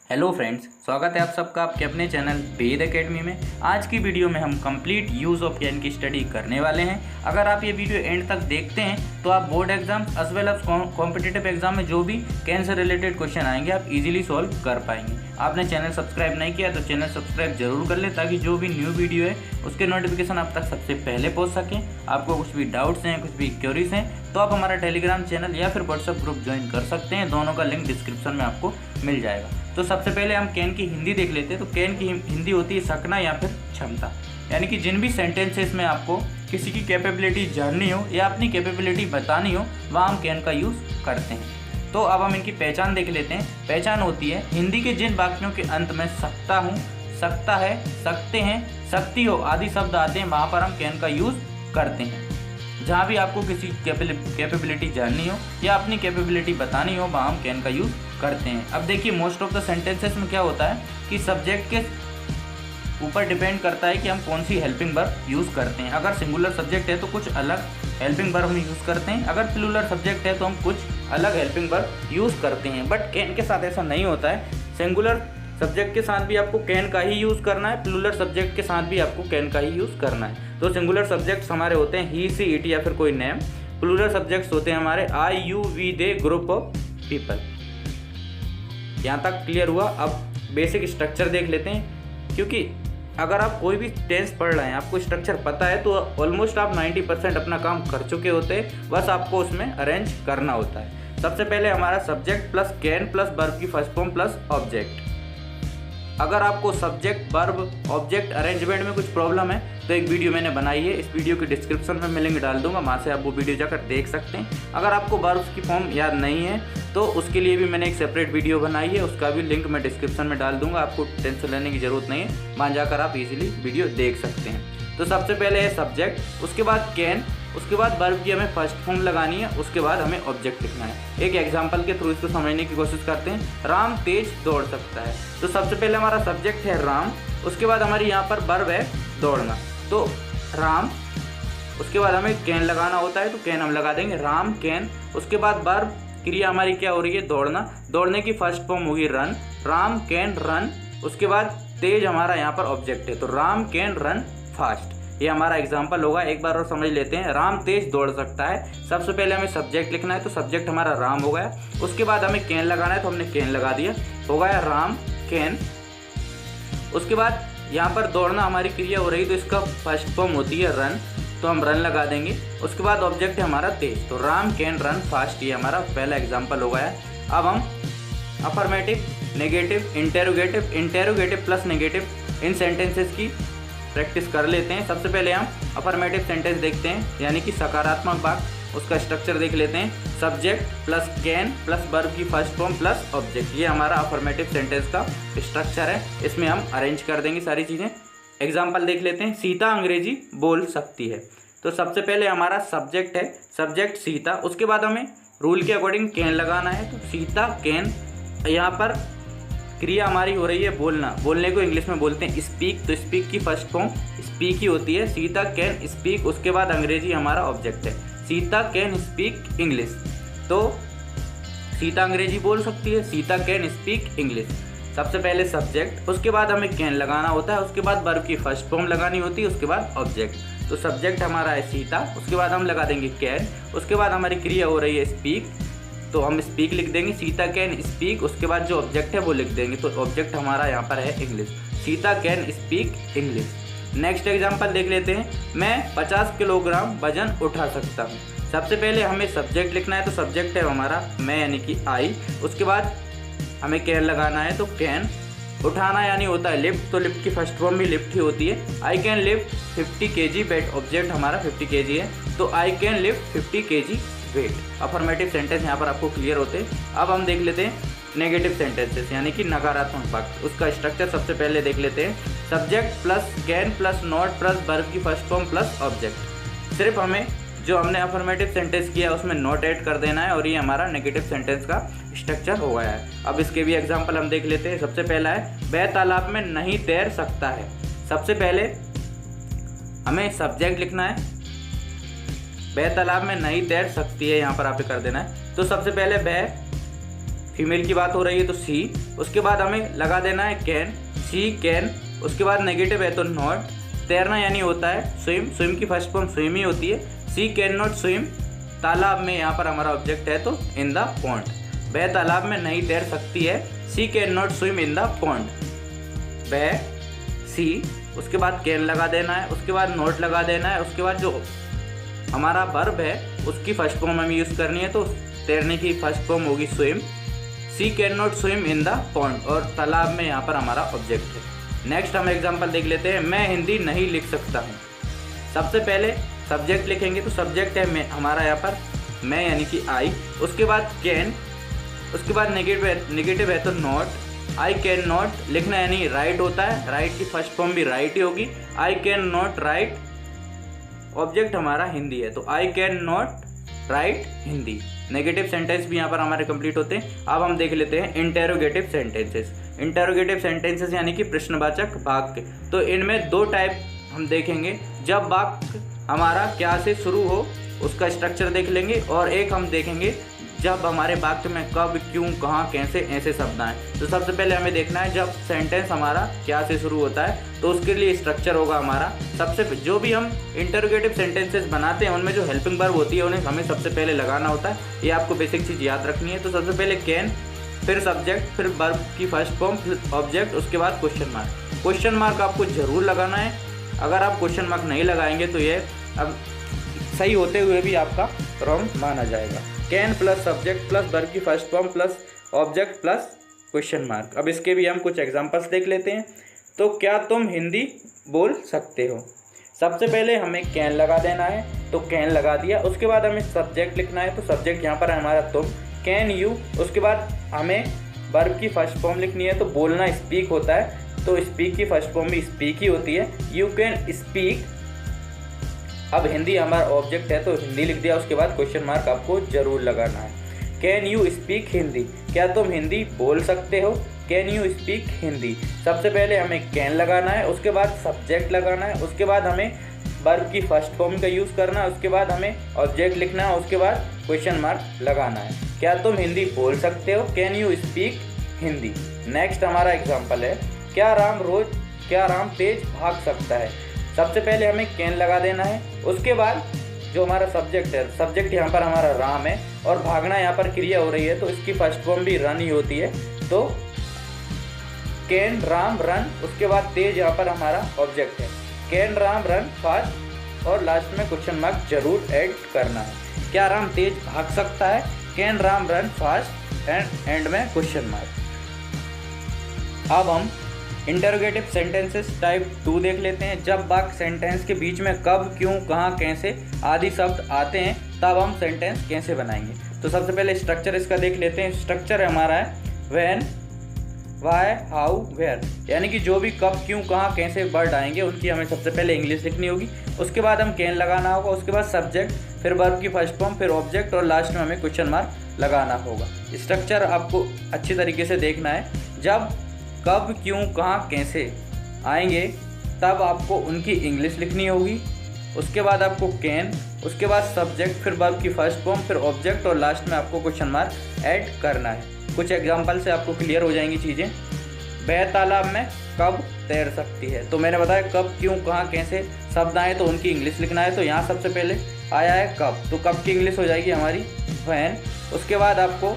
Hello friends, स्वागत है आप सबका आपके अपने चैनल वेद एकेडमी में। आज की वीडियो में हम कंप्लीट यूज़ ऑफ कैन की स्टडी करने वाले हैं। अगर आप ये वीडियो एंड तक देखते हैं तो आप board exam as well as competitive exam में जो भी कैन से रिलेटेड क्वेश्चन आएंगे आप इजीली सॉल्व कर पाएंगे। आपने चैनल सब्सक्राइब नहीं किया तो चैनल सब्सक्राइब जरूर कर लें ताकि जो भी न्यू वीडियो है उसके नोटिफिकेशन आप तक सबसे पहले पहुँच सकें। आपको कुछ भी डाउट्स हैं, कुछ भी क्वेरीज हैं तो आप हमारा टेलीग्राम चैनल या फिर व्हाट्सएप ग्रुप ज्वाइन कर सकते हैं। दोनों का लिंक डिस्क्रिप्शन में आपको मिल जाएगा। तो सबसे पहले हम कैन की हिंदी देख लेते हैं। तो कैन की हिंदी होती है सकना या फिर क्षमता, यानी कि जिन भी सेंटेंसेस में आपको किसी की कैपेबिलिटी जाननी हो या अपनी कैपेबिलिटी बतानी हो वहाँ हम कैन का यूज़ करते हैं। तो अब हम इनकी पहचान देख लेते हैं। पहचान होती है हिंदी के जिन वाक्यों के अंत में सकता हूँ, सकता है, सकते हैं, सकती हो आदि शब्द आते हैं वहाँ पर हम कैन का यूज़ करते हैं। जहाँ भी आपको किसी कैपेबिलिटी जाननी हो या अपनी कैपेबिलिटी बतानी हो वहाँ हम कैन का यूज़ करते हैं। अब देखिए मोस्ट ऑफ द सेंटेंसेस में क्या होता है कि सब्जेक्ट के ऊपर डिपेंड करता है कि हम कौन सी हेल्पिंग वर्ब यूज़ करते हैं। अगर सिंगुलर सब्जेक्ट है तो कुछ अलग हेल्पिंग वर्ब हम यूज़ करते हैं, अगर प्लूरल सब्जेक्ट है तो हम कुछ अलग हेल्पिंग वर्ब यूज़ करते हैं। बट कैन के साथ ऐसा नहीं होता है। सिंगुलर सब्जेक्ट के साथ भी आपको कैन का ही यूज़ करना है, प्लूरल सब्जेक्ट के साथ भी आपको कैन का ही यूज़ करना है। तो सिंगुलर सब्जेक्ट्स हमारे होते हैं ही, सी, इट या फिर कोई नेम। प्लूरल सब्जेक्ट्स होते हैं हमारे I, you, we, they, group of people. यहाँ तक क्लियर हुआ। अब बेसिक स्ट्रक्चर देख लेते हैं, क्योंकि अगर आप कोई भी टेंस पढ़ रहे हैं आपको स्ट्रक्चर पता है तो ऑलमोस्ट आप 90% अपना काम कर चुके होते हैं, बस आपको उसमें अरेंज करना होता है। सबसे पहले हमारा subject plus can plus verb की फर्स्ट फॉर्म प्लस ऑब्जेक्ट। अगर आपको सब्जेक्ट वर्ब ऑब्जेक्ट अरेंजमेंट में कुछ प्रॉब्लम है तो एक वीडियो मैंने बनाई है, इस वीडियो के डिस्क्रिप्शन में मैं लिंक डाल दूंगा, वहाँ से आप वो वीडियो जाकर देख सकते हैं। अगर आपको वर्ब्स की फॉर्म याद नहीं है तो उसके लिए भी मैंने एक सेपरेट वीडियो बनाई है, उसका भी लिंक मैं डिस्क्रिप्शन में डाल दूंगा। आपको टेंशन लेने की ज़रूरत नहीं है, वहाँ जाकर आप इजीली वीडियो देख सकते हैं। तो सबसे पहले है सब्जेक्ट, उसके बाद कैन, उसके बाद वर्ब की हमें फर्स्ट फॉर्म लगानी है, उसके बाद हमें ऑब्जेक्ट लिखना है। एक एग्जांपल के थ्रू इसको समझने की कोशिश करते हैं। राम तेज दौड़ सकता है। तो सबसे पहले हमारा सब्जेक्ट है राम, उसके बाद हमारी यहाँ पर वर्ब है दौड़ना। तो राम, उसके बाद हमें कैन लगाना होता है तो कैन हम लगा देंगे राम कैन। उसके बाद वर्ब क्रिया हमारी क्या हो रही है दौड़ना, दौड़ने की फर्स्ट फॉर्म होगी रन, राम कैन रन। उसके बाद तेज हमारा यहाँ पर ऑब्जेक्ट है तो राम कैन रन फास्ट। ये हमारा एग्जाम्पल होगा, एक बार और समझ लेते हैं। राम तेज दौड़ सकता है। सबसे पहले हमें सब्जेक्ट लिखना है तो सब्जेक्ट हमारा राम हो गया। उसके बाद हमें कैन लगाना है तो हमने कैन लगा दिया, हो गया राम कैन। उसके बाद यहाँ पर दौड़ना हमारी क्रिया हो रही तो इसका फर्स्ट फॉर्म होती है रन, तो हम रन लगा देंगे। उसके बाद ऑब्जेक्ट है हमारा तेज, तो राम कैन रन फास्ट। ये हमारा पहला एग्जाम्पल हो गया। अब हम affirmative, negative, interrogative, interrogative plus negative इन सेंटेंसेस की प्रैक्टिस कर लेते हैं। सबसे पहले हम अफर्मेटिव सेंटेंस देखते हैं, यानी कि सकारात्मक वाक्य। उसका स्ट्रक्चर देख लेते हैं। Subject plus can plus verb की फर्स्ट फॉर्म प्लस ऑब्जेक्ट, ये हमारा अफर्मेटिव सेंटेंस का स्ट्रक्चर है। इसमें हम अरेंज कर देंगे सारी चीज़ें। एग्जाम्पल देख लेते हैं। सीता अंग्रेजी बोल सकती है। तो सबसे पहले हमारा सब्जेक्ट है, सब्जेक्ट सीता। उसके बाद हमें रूल के अकॉर्डिंग कैन लगाना है तो सीता कैन। यहाँ पर क्रिया हमारी हो रही है बोलना, बोलने को इंग्लिश में बोलते हैं स्पीक, तो स्पीक की फर्स्ट फॉर्म स्पीक ही होती है। सीता कैन स्पीक, उसके बाद अंग्रेजी हमारा ऑब्जेक्ट है। सीता कैन स्पीक इंग्लिश, तो सीता अंग्रेजी बोल सकती है, सीता कैन स्पीक इंग्लिश। सबसे पहले सब्जेक्ट, उसके बाद हमें कैन लगाना होता है, उसके बाद वर्ब की फर्स्ट फॉर्म लगानी होती है, उसके बाद ऑब्जेक्ट। तो सब्जेक्ट हमारा है सीता, उसके बाद हम लगा देंगे कैन। उसके बाद हमारी क्रिया हो रही है स्पीक, तो हम स्पीक लिख देंगे, सीता कैन स्पीक। उसके बाद जो ऑब्जेक्ट है वो लिख देंगे, तो ऑब्जेक्ट हमारा यहाँ पर है English, Sita can speak English. Next example देख लेते हैं। मैं 50 किलोग्राम वजन उठा सकता हूँ। सबसे पहले हमें सब्जेक्ट लिखना है तो सब्जेक्ट है हमारा मैं, यानी कि आई। उसके बाद हमें कैन लगाना है तो कैन। उठाना यानी होता है लिफ्ट, तो लिफ्ट की फर्स्ट फॉर्म भी लिफ्ट ही होती है। I can lift 50 kg weight, object हमारा 50 kg है तो I can lift 50 kg weight. Affirmative sentence यहाँ पर आपको क्लियर होते हैं। अब हम देख लेते हैं नेगेटिव सेंटेंसेस, यानी कि नकारात्मक वाक्य। उसका स्ट्रक्चर सबसे पहले देख लेते हैं। Subject plus can plus not plus verb की फर्स्ट फॉर्म प्लस ऑब्जेक्ट। सिर्फ हमें जो हमने अफर्मेटिव सेंटेंस किया उसमें नॉट ऐड कर देना है और ये हमारा नेगेटिव सेंटेंस का स्ट्रक्चर हो गया है। अब इसके भी एग्जाम्पल हम देख लेते हैं। सबसे पहला है वह तालाब में नहीं तैर सकता है। सबसे पहले हमें सब्जेक्ट लिखना है, वह तालाब में नहीं तैर सकती है, यहाँ पर आप कर देना है। तो सबसे पहले वह फीमेल की बात हो रही है तो सी। उसके बाद हमें लगा देना है कैन, सी कैन। उसके बाद नेगेटिव है तो नॉट। तैरना यानी होता है स्विम, स्विम की फर्स्ट फॉर्म स्विम ही होती है। सी कैन नॉट स्विम तालाब में, यहाँ पर हमारा ऑब्जेक्ट है तो इन द पॉन्ड। वह तालाब में नहीं तैर सकती है। She can not swim in the pond. वह सी, उसके बाद कैन लगा देना है, उसके बाद नॉट लगा देना है। उसके बाद जो हमारा वर्ब है उसकी फर्स्ट फॉर्म हमें यूज़ करनी है तो तैरने की फर्स्ट फॉर्म होगी swim. She can not swim in the pond और तालाब में यहाँ पर हमारा ऑब्जेक्ट है। नेक्स्ट हम एग्जांपल देख लेते हैं। मैं हिंदी नहीं लिख सकता हूँ। सबसे पहले सब्जेक्ट लिखेंगे तो सब्जेक्ट है मैं, हमारा यहाँ पर मैं यानी कि आई। उसके बाद कैन, उसके बाद नेगेटिव है तो नॉट। आई कैन नॉट लिखना यानी राइट होता है, राइट की फर्स्ट फॉर्म भी राइट ही होगी। I can not right, object हमारा हिंदी है तो I can not right Hindi. Negative sentence भी यहाँ पर हमारे कंप्लीट होते हैं। अब हम देख लेते हैं इंटेरोगेटिव सेंटेंसेस। इंटेरोगेटिव सेंटेंसेस यानी कि प्रश्नवाचक वाक्य। तो इनमें दो टाइप हम देखेंगे। जब वाक्य हमारा क्या से शुरू हो उसका स्ट्रक्चर देख लेंगे, और एक हम देखेंगे जब हमारे वाक्य में कब, क्यों, कहाँ, कैसे ऐसे शब्द आए। तो सबसे पहले हमें देखना है जब सेंटेंस हमारा क्या से शुरू होता है तो उसके लिए स्ट्रक्चर होगा हमारा। सबसे जो भी हम इंटरोगेटिव सेंटेंसेस बनाते हैं उनमें जो हेल्पिंग वर्ब होती है उन्हें हमें सबसे पहले लगाना होता है। ये आपको बेसिक चीज़ याद रखनी है। तो सबसे पहले कैन, फिर सब्जेक्ट, फिर वर्ब की फर्स्ट फॉर्म, फिर ऑब्जेक्ट, उसके बाद क्वेश्चन मार्क। क्वेश्चन मार्क आपको ज़रूर लगाना है। अगर आप क्वेश्चन मार्क नहीं लगाएंगे तो ये अब सही होते हुए भी आपका रॉन्ग माना जाएगा। Can plus subject plus verb की first form plus object plus question mark. अब इसके भी हम कुछ एग्जांपल्स देख लेते हैं। तो क्या तुम हिंदी बोल सकते हो? सबसे पहले हमें कैन लगा देना है तो कैन लगा दिया। उसके बाद हमें सब्जेक्ट लिखना है तो सब्जेक्ट यहाँ पर है हमारा तुम, कैन यू। उसके बाद हमें वर्ब की फर्स्ट फॉर्म लिखनी है तो बोलना स्पीक होता है तो स्पीक की फर्स्ट फॉर्म भी स्पीक ही होती है। You can speak. अब हिंदी हमारा ऑब्जेक्ट है तो हिंदी लिख दिया। उसके बाद क्वेश्चन मार्क आपको जरूर लगाना है। कैन यू स्पीक हिंदी, क्या तुम हिंदी बोल सकते हो? Can you speak Hindi. सबसे पहले हमें कैन लगाना है, उसके बाद सब्जेक्ट लगाना है, उसके बाद हमें वर्ब की फर्स्ट फॉर्म का यूज़ करना है, उसके बाद हमें ऑब्जेक्ट लिखना है, उसके बाद क्वेश्चन मार्क लगाना है। क्या तुम हिंदी बोल सकते हो? Can you speak Hindi. Next हमारा एग्जाम्पल है क्या राम तेज भाग सकता है। सबसे पहले हमें कैन लगा देना है, उसके बाद जो हमारा सब्जेक्ट है, सब्जेक्ट यहाँ पर हमारा राम है और भागना यहाँ पर क्रिया हो रही है तो इसकी फर्स्ट फॉर्म भी रन ही होती है तो कैन राम रन। उसके बाद तेज यहाँ पर हमारा ऑब्जेक्ट है। कैन राम रन फास्ट और लास्ट में क्वेश्चन मार्क जरूर ऐड करना है। क्या राम तेज भाग सकता है? Can Ram run fast and में क्वेश्चन मार्क। अब हम इंटरोगेटिव सेंटेंसेस टाइप 2 देख लेते हैं। जब वाक्य सेंटेंस के बीच में कब, क्यों, कहाँ, कैसे आदि शब्द आते हैं तब हम सेंटेंस कैसे बनाएंगे। तो सबसे पहले स्ट्रक्चर इसका देख लेते हैं। स्ट्रक्चर हमारा है व्हेन, वाई, हाउ, वेयर, यानी कि जो भी कब, क्यों, कहाँ, कैसे वर्ड आएंगे उनकी हमें सबसे पहले इंग्लिश लिखनी होगी। उसके बाद हम कैन लगाना होगा, उसके बाद सब्जेक्ट, फिर वर्ब की फर्स्ट फॉर्म, फिर ऑब्जेक्ट और लास्ट में हमें क्वेश्चन मार्क लगाना होगा। स्ट्रक्चर आपको अच्छी तरीके से देखना है। जब कब, क्यों, कहाँ, कैसे आएंगे तब आपको उनकी इंग्लिश लिखनी होगी। उसके बाद आपको कैन, उसके बाद सब्जेक्ट, फिर वर्ब की फर्स्ट फॉर्म, फिर ऑब्जेक्ट और लास्ट में आपको क्वेश्चन मार्क ऐड करना है। कुछ एग्जांपल से आपको क्लियर हो जाएंगी चीज़ें। वह तालाब में कब तैर सकती है। तो मैंने बताया कब, क्यों, कहाँ, कैसे शब्द आए तो उनकी इंग्लिश लिखना है। तो यहाँ सबसे पहले आया है कब, तो कब की इंग्लिश हो जाएगी हमारी व्हेन। उसके बाद आपको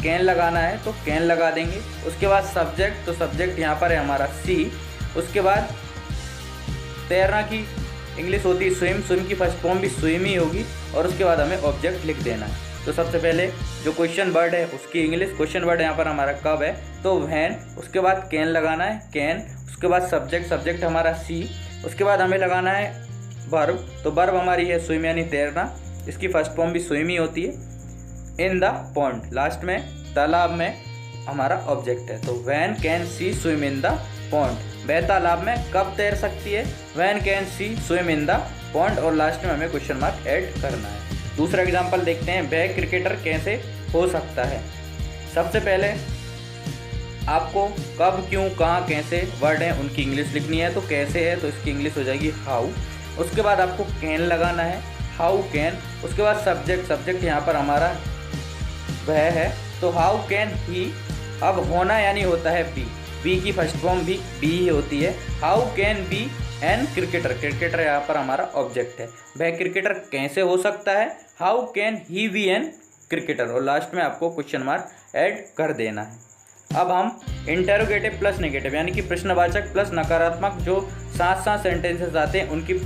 कैन लगाना है तो कैन लगा देंगे। उसके बाद सब्जेक्ट, तो सब्जेक्ट यहाँ पर है हमारा सी। उसके बाद तैरना की इंग्लिश होती है स्विम, स्विम की फर्स्ट फॉर्म भी स्विम ही होगी और उसके बाद हमें ऑब्जेक्ट लिख देना है। तो सबसे पहले जो क्वेश्चन वर्ड है उसकी इंग्लिश, क्वेश्चन वर्ड यहाँ पर हमारा कब है तो व्हेन। उसके बाद कैन लगाना है कैन। उसके बाद सब्जेक्ट, सब्जेक्ट हमारा सी। उसके बाद हमें लगाना है वर्ब, तो वर्ब हमारी है स्विम यानी तैरना, इसकी फर्स्ट फॉर्म भी स्विम ही होती है। इन द पॉन्ड, लास्ट में तालाब में हमारा ऑब्जेक्ट है तो when can see swim in the pond. वह तालाब में कब तैर सकती है? When can see swim in the pond और लास्ट में हमें क्वेश्चन मार्क ऐड करना है। दूसरा एग्जांपल देखते हैं। वह क्रिकेटर कैसे हो सकता है। सबसे पहले आपको कब, क्यों, कहाँ, कैसे वर्ड हैं उनकी इंग्लिश लिखनी है। तो कैसे है तो इसकी इंग्लिश हो जाएगी हाउ। उसके बाद आपको कैन लगाना है, हाउ कैन। उसके बाद सब्जेक्ट, सब्जेक्ट यहाँ पर हमारा वह है तो हाउ कैन ही, अब होना यानी होता है बी, बी की फर्स्ट फॉर्म भी बी ही होती है। How can be an cricketer, cricketer यहाँ पर हमारा ऑब्जेक्ट है, वह क्रिकेटर कैसे हो सकता है। How can he be an cricketer, और लास्ट में आपको क्वेश्चन मार्क ऐड कर देना है। अब हम इंटेरोगेटिव प्लस नेगेटिव यानी कि प्रश्नवाचक प्लस नकारात्मक जो साथ साथ सेंटेंसेस आते हैं उनकी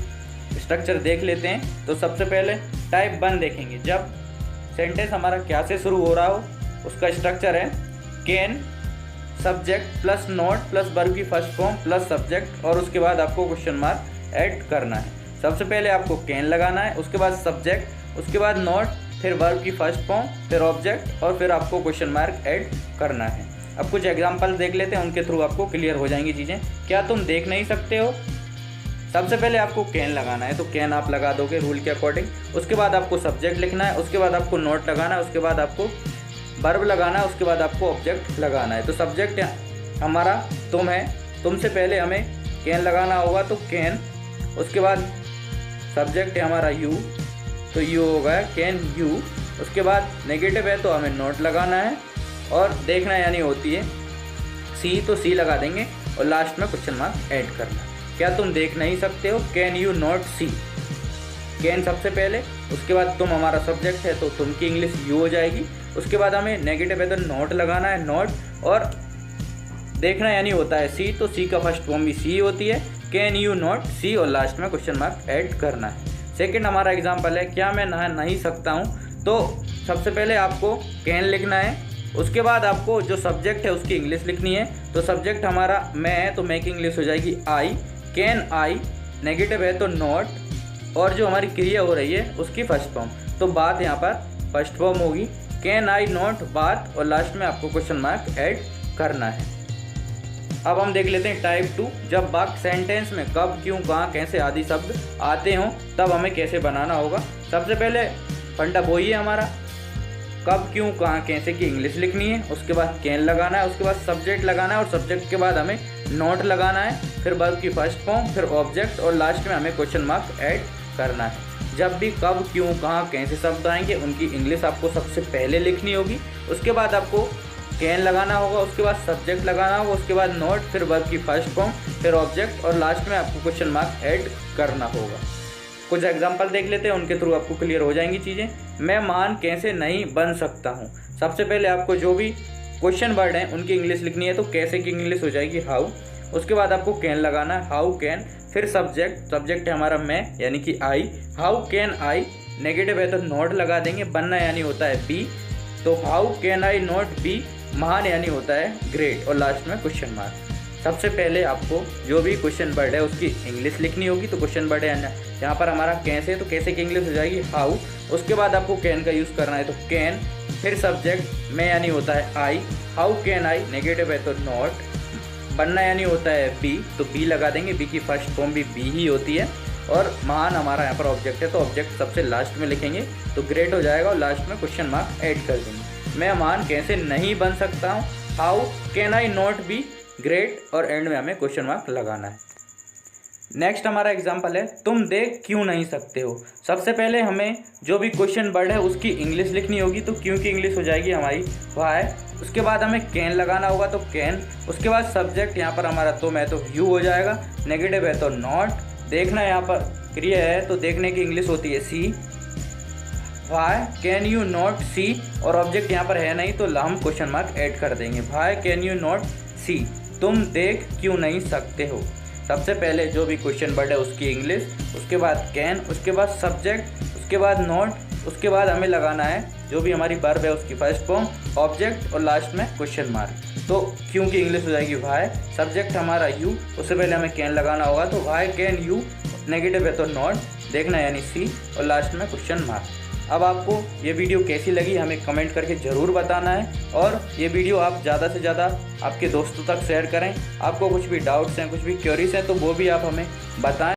स्ट्रक्चर देख लेते हैं। तो सबसे पहले टाइप 1 देखेंगे, जब सेंटेंस हमारा क्या से शुरू हो रहा हो उसका स्ट्रक्चर है can subject plus not plus verb की फर्स्ट फॉर्म प्लस सब्जेक्ट, और उसके बाद आपको क्वेश्चन मार्क ऐड करना है। सबसे पहले आपको कैन लगाना है, उसके बाद सब्जेक्ट, उसके बाद नॉट, फिर वर्ब की फर्स्ट फॉर्म, फिर ऑब्जेक्ट, और फिर आपको क्वेश्चन मार्क ऐड करना है। अब कुछ एग्जाम्पल देख लेते हैं, उनके थ्रू आपको क्लियर हो जाएंगी चीज़ें। क्या तुम देख नहीं सकते हो? सबसे पहले आपको कैन लगाना है, तो कैन आप लगा दोगे रूल के अकॉर्डिंग। उसके बाद आपको सब्जेक्ट लिखना है, उसके बाद आपको नोट लगाना है, उसके बाद आपको वर्ब लगाना है, उसके बाद आपको ऑब्जेक्ट लगाना है। तो सब्जेक्ट हमारा तुम है, तुमसे पहले हमें कैन लगाना होगा, तो कैन, उसके बाद सब्जेक्ट है हमारा यू, तो यू होगा कैन यू। उसके बाद नेगेटिव है तो हमें नोट लगाना है, और देखना यानी होती है सी, तो सी लगा देंगे, और लास्ट में क्वेश्चन मार्क ऐड करना। क्या तुम देख नहीं सकते हो? Can you not see, can सबसे पहले, उसके बाद तुम हमारा सब्जेक्ट है तो तुम की इंग्लिश यू हो जाएगी। उसके बाद हमें नेगेटिव है तो नोट लगाना है, नोट, और देखना यानी होता है सी, तो सी का फर्स्ट फॉर्म भी सी होती है, कैन यू नॉट सी, और लास्ट में क्वेश्चन मार्क ऐड करना है। सेकेंड हमारा एग्जाम्पल है क्या मैं नहा नहीं सकता हूँ, तो सबसे पहले आपको कैन लिखना है, उसके बाद आपको जो सब्जेक्ट है उसकी इंग्लिश लिखनी है। तो सब्जेक्ट हमारा मैं है तो मैं की इंग्लिश हो जाएगी आई, कैन आई, नेगेटिव है तो नॉट, और जो हमारी क्रिया हो रही है उसकी फर्स्ट फॉर्म, तो बात यहाँ पर फर्स्ट फॉर्म होगी कैन आई नॉट बात, और लास्ट में आपको क्वेश्चन मार्क ऐड करना है। अब हम देख लेते हैं टाइप 2, जब वाक्य सेंटेंस में कब, क्यों, कहाँ, कैसे आदि शब्द आते हों तब हमें कैसे बनाना होगा। सबसे पहले फंडा वही है हमारा, कब, क्यों, कहाँ, कैसे की इंग्लिश लिखनी है, उसके बाद कैन लगाना है, उसके बाद सब्जेक्ट लगाना है, और सब्जेक्ट के बाद हमें नोट लगाना है, फिर वर्ब की फर्स्ट फॉर्म, फिर ऑब्जेक्ट, और लास्ट में हमें क्वेश्चन मार्क ऐड करना है। जब भी कब, क्यों, कहाँ, कैसे शब्द आएंगे उनकी इंग्लिश आपको सबसे पहले लिखनी होगी, उसके बाद आपको कैन लगाना होगा, उसके बाद सब्जेक्ट लगाना होगा, उसके बाद नोट, फिर वर्ब की फर्स्ट फॉर्म, फिर ऑब्जेक्ट, और लास्ट में आपको क्वेश्चन मार्क ऐड करना होगा। कुछ एग्जाम्पल देख लेते हैं, उनके थ्रू आपको क्लियर हो जाएंगी चीज़ें। मैं महान कैसे नहीं बन सकता हूँ, सबसे पहले आपको जो भी क्वेश्चन वर्ड हैं उनकी इंग्लिश लिखनी है, तो कैसे की इंग्लिश हो जाएगी हाउ। उसके बाद आपको कैन लगाना है, हाउ कैन, फिर सब्जेक्ट, सब्जेक्ट है हमारा मैं यानी कि आई, हाउ कैन आई, नेगेटिव है तो नॉट लगा देंगे, बनना यानी होता है बी, तो how can I not be, महान यानी होता है ग्रेट, और लास्ट में क्वेश्चन मार्क। सबसे पहले आपको जो भी क्वेश्चन वर्ड है उसकी इंग्लिश लिखनी होगी, तो क्वेश्चन वर्ड है यहाँ पर हमारा कैसे, तो कैसे की इंग्लिश हो जाएगी हाउ। उसके बाद आपको कैन का यूज़ करना है, तो कैन, फिर सब्जेक्ट मैं यानी होता है आई, हाउ कैन आई, नेगेटिव है तो नॉट, बनना यानी होता है बी, तो बी लगा देंगे, बी की फर्स्ट फॉर्म भी बी ही होती है, और महान हमारा यहाँ पर ऑब्जेक्ट है तो ऑब्जेक्ट सबसे लास्ट में लिखेंगे, तो ग्रेट हो जाएगा, और लास्ट में क्वेश्चन मार्क ऐड कर देंगे। मैं महान कैसे नहीं बन सकता हूँ, how can I not be great, और एंड में हमें क्वेश्चन मार्क लगाना है। नेक्स्ट हमारा एग्जाम्पल है तुम देख क्यों नहीं सकते हो। सबसे पहले हमें जो भी क्वेश्चन वर्ड है उसकी इंग्लिश लिखनी होगी, तो क्यों की इंग्लिश हो जाएगी हमारी वाई। उसके बाद हमें कैन लगाना होगा, तो कैन, उसके बाद सब्जेक्ट यहाँ पर हमारा तुम है तो यू हो जाएगा, नेगेटिव है तो नॉट, देखना यहाँ पर क्रिया है तो देखने की इंग्लिश होती है सी, वाई कैन यू नॉट सी, और ऑब्जेक्ट यहाँ पर है नहीं तो हम क्वेश्चन मार्क ऐड कर देंगे, वाई कैन यू नॉट सी, तुम देख क्यों नहीं सकते हो। सबसे पहले जो भी क्वेश्चन वर्ड है उसकी इंग्लिश, उसके बाद कैन, उसके बाद सब्जेक्ट, उसके बाद नोट, उसके बाद हमें लगाना है जो भी हमारी वर्ब है उसकी फर्स्ट फॉर्म, ऑब्जेक्ट, और लास्ट में क्वेश्चन मार्क। तो क्यों की इंग्लिश हो जाएगी वाई, सब्जेक्ट हमारा यू, उससे पहले हमें कैन लगाना होगा, तो वाई कैन यू, नेगेटिव है तो नॉट, देखना यानी सी, और लास्ट में क्वेश्चन मार्क। अब आपको ये वीडियो कैसी लगी हमें कमेंट करके ज़रूर बताना है, और ये वीडियो आप ज़्यादा से ज़्यादा आपके दोस्तों तक शेयर करें। आपको कुछ भी डाउट्स हैं, कुछ भी क्वेरीज हैं तो वो भी आप हमें बताएं।